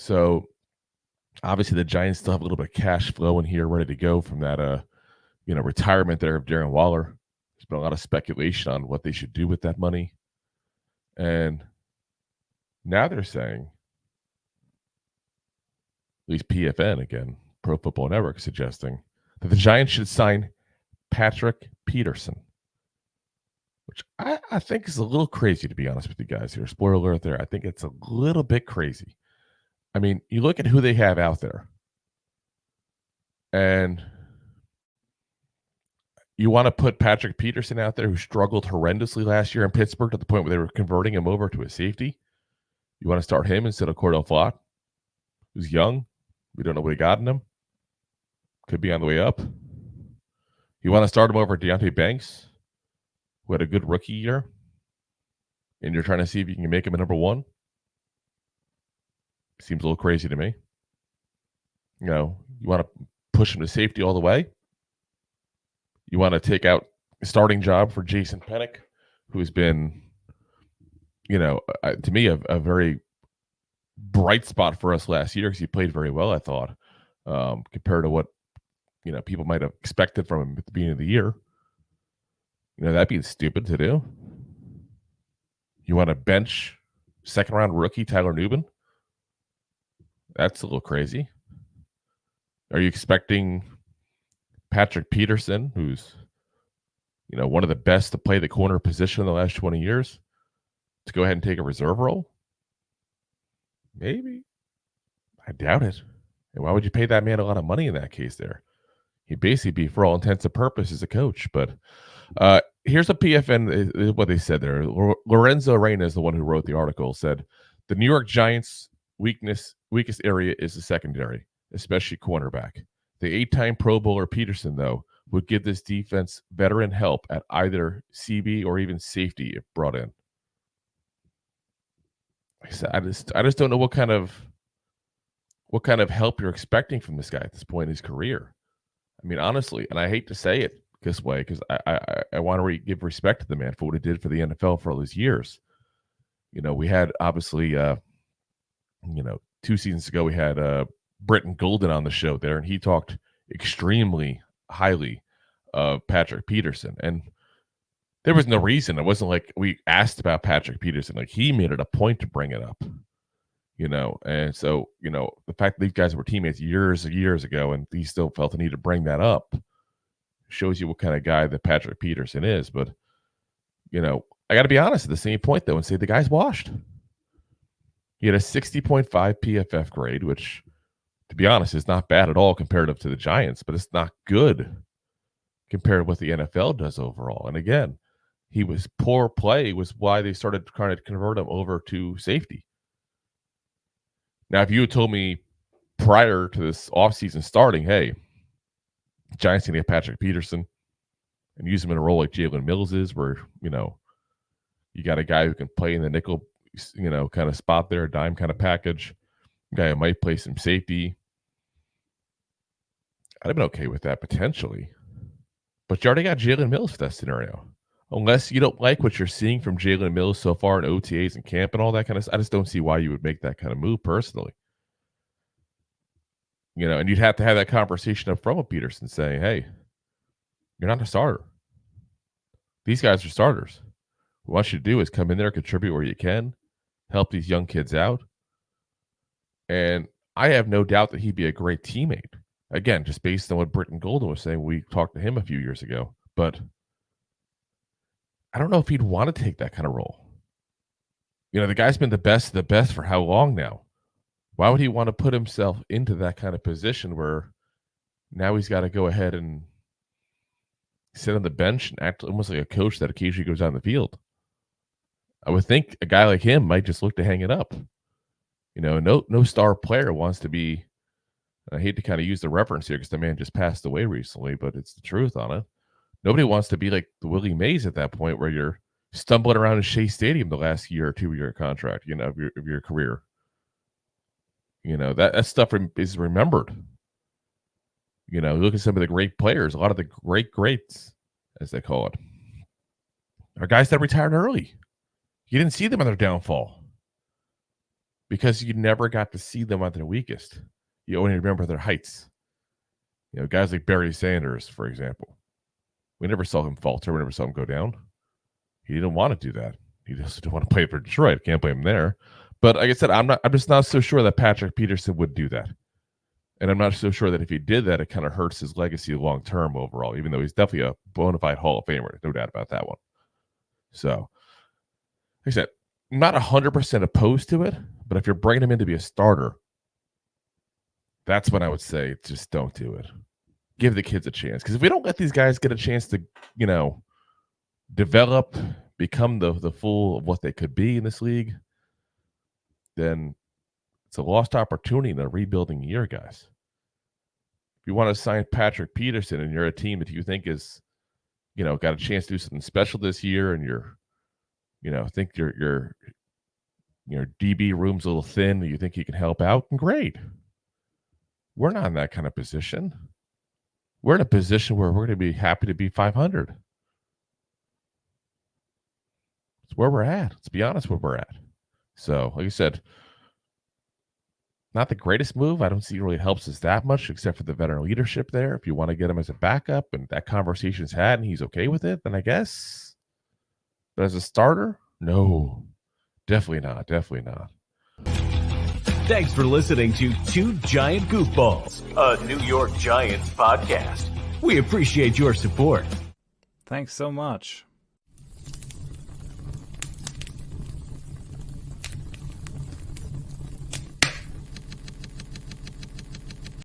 So obviously the Giants still have a little bit of cash flow in here ready to go from that retirement there of Darren Waller. There's been a lot of speculation on what they should do with that money. And now they're saying, at least PFN again, Pro Football Network, suggesting that the Giants should sign Patrick Peterson, which I think is a little crazy, to be honest with you guys here. Spoiler alert there. I think it's a little bit crazy. I mean, you look at who they have out there, and you want to put Patrick Peterson out there, who struggled horrendously last year in Pittsburgh to the point where they were converting him over to a safety. You want to start him instead of Cordell Flott, who's young. We don't know what he got in him. Could be on the way up. You want to start him over Deonte Banks, who had a good rookie year, and you're trying to see if you can make him a number one. Seems a little crazy to me. You want to push him to safety all the way. You want to take out a starting job for Jason Pennick, who's been, to me, a very bright spot for us last year because he played very well, I thought, compared to what, people might have expected from him at the beginning of the year. That'd be stupid to do. You want to bench second-round rookie Tyler Nubin? That's a little crazy. Are you expecting Patrick Peterson, who's, one of the best to play the corner position in the last 20 years, to go ahead and take a reserve role? Maybe. I doubt it. And why would you pay that man a lot of money in that case there? He'd basically be, for all intents and purposes, a coach. But here's a PFN, what they said there. Lorenzo Reyna is the one who wrote the article, said, the New York Giants' weakest area is the secondary, especially cornerback. The 8-time Pro Bowler Peterson, though, would give this defense veteran help at either CB or even safety if brought in. Like I said, I just don't know what kind of help you're expecting from this guy at this point in his career. I mean, honestly, and I hate to say it this way because I want to give respect to the man for what he did for the NFL for all these years. We had obviously, 2 seasons ago, we had Britton Golden on the show there, and he talked extremely highly of Patrick Peterson. And there was no reason. It wasn't like we asked about Patrick Peterson. Like, he made it a point to bring it up. And so, the fact that these guys were teammates years ago and he still felt the need to bring that up shows you what kind of guy that Patrick Peterson is. But, I got to be honest at the same point, though, and say the guy's washed. He had a 60.5 PFF grade, which, to be honest, is not bad at all comparative to the Giants, but it's not good compared to what the NFL does overall. And again, he was poor play was why they started trying to convert him over to safety. Now, if you had told me prior to this offseason starting, hey, Giants going to get Patrick Peterson and use him in a role like Jalen Mills is, where, you got a guy who can play in the nickel, kind of spot there, a dime kind of package, a guy who might play some safety, I'd have been okay with that potentially. But you already got Jalen Mills for that scenario. Unless you don't like what you're seeing from Jalen Mills so far in OTAs and camp and all that kind of stuff, I just don't see why you would make that kind of move personally. And you'd have to have that conversation up front with Peterson saying, hey, you're not a starter. These guys are starters. What I want you to do is come in there, contribute where you can, help these young kids out. And I have no doubt that he'd be a great teammate. Again, just based on what Britton Golden was saying, we talked to him a few years ago. But I don't know if he'd want to take that kind of role. The guy's been the best of the best for how long now? Why would he want to put himself into that kind of position where now he's got to go ahead and sit on the bench and act almost like a coach that occasionally goes on the field? I would think a guy like him might just look to hang it up. No star player wants to be, I hate to kind of use the reference here because the man just passed away recently, but it's the truth on it. Nobody wants to be like the Willie Mays at that point where you're stumbling around in Shea Stadium the last year or 2 year contract, of your career. That stuff is remembered. Look at some of the great players, a lot of the greats, as they call it, are guys that retired early. You didn't see them on their downfall. because you never got to see them at their weakest. You only remember their heights. Guys like Barry Sanders, for example. We never saw him falter. We never saw him go down. He didn't want to do that. He just didn't want to play for Detroit. Can't blame him there. But like I said, I'm just not so sure that Patrick Peterson would do that. And I'm not so sure that if he did that, it kind of hurts his legacy long term overall, even though he's definitely a bona fide Hall of Famer. No doubt about that one. So, like I said, I'm not 100% opposed to it, but if you're bringing him in to be a starter, that's when I would say just don't do it. Give the kids a chance. Because if we don't let these guys get a chance to, develop, become the full of what they could be in this league, then it's a lost opportunity in a rebuilding year, guys. If you want to sign Patrick Peterson and you're a team that you think is, got a chance to do something special this year, and you're, think your DB room's a little thin, and you think you can help out, and great. We're not in that kind of position. We're in a position where we're going to be happy to be 500. It's where we're at. Let's be honest where we're at. So, like I said, not the greatest move. I don't see it really helps us that much, except for the veteran leadership there. If you want to get him as a backup and that conversation's had and he's okay with it, then I guess. But as a starter, no. Definitely not. Definitely not. Thanks for listening to Two Giant Goofballs, a New York Giants podcast. We appreciate your support. Thanks so much.